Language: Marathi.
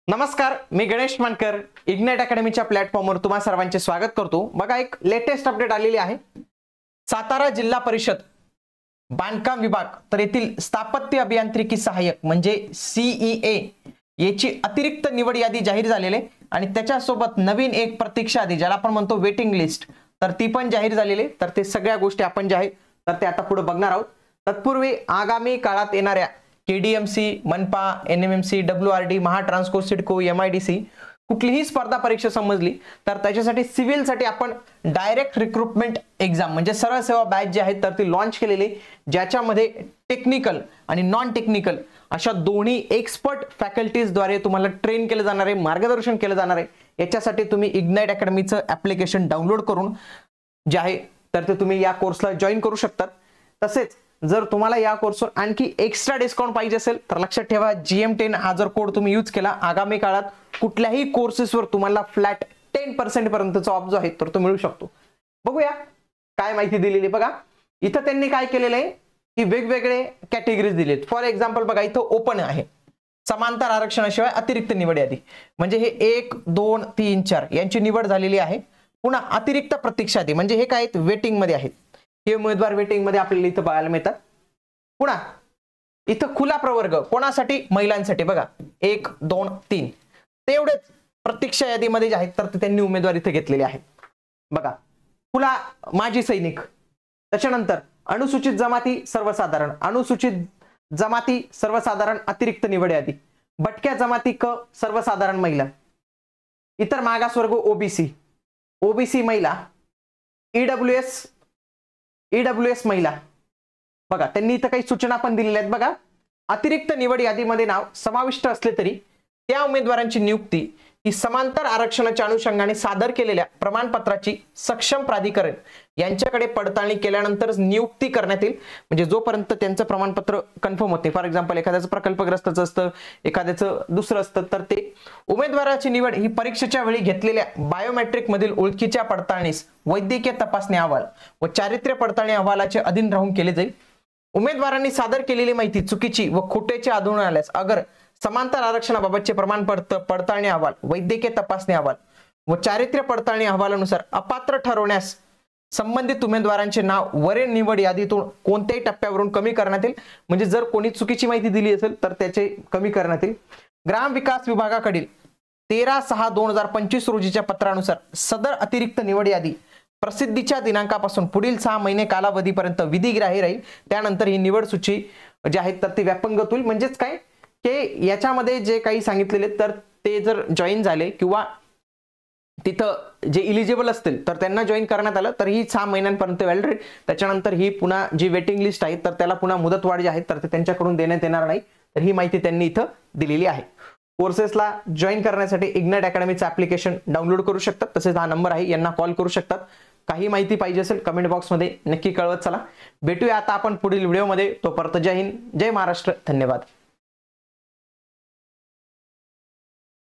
नमस्कार, मी गणेश मानकर इग्नाइट अकॅडमीच्या प्लॅटफॉर्मवर तुम्हा सर्वांचे स्वागत करतो। बघा, एक लेटेस्ट अपडेट आलेली आहे। सातारा जिल्हा परिषद बांधकाम विभाग तर येथील स्थापत्य अभियांत्रिकी सहाय्यक म्हणजे सीईए याची अतिरिक्त निवड यादी जाहीर झालेली आहे आणि त्याच्यासोबत नवीन एक प्रतीक्षा यादी ज्याला आपण म्हणतो वेटिंग लिस्ट तर ती पण जाहीर झालेली आहे। तर ते सगळ्या गोष्टी आपण जे आहे तर ते आता पुढे बघणार आहोत। तत्पूर्वी आगामी काळात येणाऱ्या केडीएमसी, मनपा, NMMC, WRD, Mahatransco, CIDCO, MIDC कुठलीही स्पर्धा परीक्षा समजली तर त्याच्यासाठी सिव्हिल साठी आपण डायरेक्ट रिक्रुटमेंट एक्झाम म्हणजे सरळ सेवा बॅच जे आहेत तर ती लॉन्च केलेली, ज्याच्यामध्ये टेक्निकल आणि नॉन टेक्निकल अशा दोन्ही एक्सपर्ट फॅकल्टीज द्वारे तुम्हाला ट्रेन केले जाणार आहे, मार्गदर्शन केले जाणार आहे। याच्यासाठी तुम्ही इग्नाइट अकॅडमीचं ॲप्लिकेशन डाउनलोड करून जे आहे तर ते तुम्ही या कोर्सला जॉईन करू शकतात। तसेच जर तुम्हाला या कोर्सवर आणखी एक्स्ट्रा डिस्काउंट पाहिजे असेल तर लक्षात ठेवा, GM10 हा जर कोड तुम्ही यूज केला आगामी काळात कुठल्याही कोर्सेसवर तुम्हाला फ्लॅट 10% पर्यंतचा ऑफ जो आहे तर तो मिळू शकतो। बघूया काय माहिती दिलेली। बघा, इथं त्यांनी काय केलेलं आहे की वेगवेगळे कॅटेगरीज दिलेत। फॉर एक्झाम्पल बघा, इथं ओपन आहे समांतर आरक्षणाशिवाय अतिरिक्त निवड यादी म्हणजे हे 1, 2, 3, 4 यांची निवड झालेली आहे। पुन्हा अतिरिक्त प्रतीक्षा यादी म्हणजे हे काय वेटिंग मध्ये आहेत, हे उमेदवार वेटिंग मध्ये आपल्याला इथं बघायला मिळतात। पुन्हा इथं खुला प्रवर्ग कोणासाठी, महिलांसाठी बघा 1, 2, 3 तेवढेच प्रतीक्षा यादीमध्ये जे आहेत तर त्यांनी उमेदवार इथे घेतलेले आहेत। बघा, खुला माजी सैनिक, त्याच्यानंतर अनुसूचित जमाती सर्वसाधारण, अनुसूचित जमाती सर्वसाधारण अतिरिक्त निवड यादी, भटक्या जमाती क सर्वसाधारण महिला, इतर मागासवर्ग ओबीसी, ओबीसी महिला, ईडब्ल्यूएस महिला। बघा, त्यांनी इथं काही सूचना पण दिलेल्या आहेत। बघा, अतिरिक्त निवड यादीमध्ये नाव समाविष्ट असले तरी त्या उमेदवारांची नियुक्ती ही समांतर आरक्षणाच्या अनुषंगाने सादर केलेल्या प्रमाणपत्राची सक्षम प्राधिकरण यांच्याकडे पडताळणी केल्यानंतरच नियुक्ती करण्यात येईल। म्हणजे जोपर्यंत त्यांचं प्रमाणपत्र कन्फर्म होते, फॉर एक्झाम्पल एखाद्याचं प्रकल्पग्रस्तच असतं, एखाद्याचं दुसरं असतं, तर ते उमेदवाराची निवड ही परीक्षेच्या वेळी घेतलेल्या बायोमेट्रिक मधील ओळखीच्या पडताळणीस, वैद्यकीय तपासणी अहवाल व चारित्र्य पडताळणी अहवालाचे अधीन राहून केले जाईल। उमेदवारांनी सादर केलेली माहिती चुकीची व खोटेचे आढळून आल्यास अगर समांतर आरक्षणाबाबतचे प्रमाणपत्र, पडताळणी अहवाल, वैद्यकीय तपासणी अहवाल व चारित्र्य पडताळणी अहवालानुसार अपात्र ठरवण्यास संबंधित उमेदवारांचे नाव वरील निवड यादीतून कोणत्याही टप्प्यावरून कमी करण्यात येईल। म्हणजे जर कोणी चुकीची माहिती दिली असेल तर त्याचे कमी करण्यात येईल। ग्रामविकास विभागाकडील 13/6/2025 रोजीच्या पत्रानुसार सदर अतिरिक्त निवड यादी प्रसिद्धीच्या दिनांकापासून पुढील 6 महिने कालावधीपर्यंत विधिग्राही राहील। त्यानंतर ही निवड सूची जी आहे तर ती व्यापंगत होईल। म्हणजेच काय की याच्यामध्ये जे काही सांगितलेले तर ते जर जॉईन झाले किंवा तिथं जे इलिजिबल असतील तर त्यांना जॉईन करण्यात आलं तर ही 6 महिन्यांपर्यंत व्हॅलिड राहील। त्याच्यानंतर ही पुन्हा जी वेटिंग लिस्ट आहे तर त्याला पुन्हा मुदतवाढ जी आहे तर ते त्यांच्याकडून देण्यात येणार नाही। तर ही माहिती त्यांनी इथं दिलेली आहे। कोर्सेसला जॉईन करण्यासाठी इग्नाइट अकॅडमीचं ॲप्लिकेशन डाउनलोड करू शकतात। तसेच हा नंबर आहे, यांना कॉल करू शकतात। काही माहिती पाहिजे असेल कमेंट बॉक्समध्ये नक्की कळवत चला। भेटूया आता आपण पुढील व्हिडिओमध्ये। तोपर्यंत जय हिंद, जय महाराष्ट्र, धन्यवाद।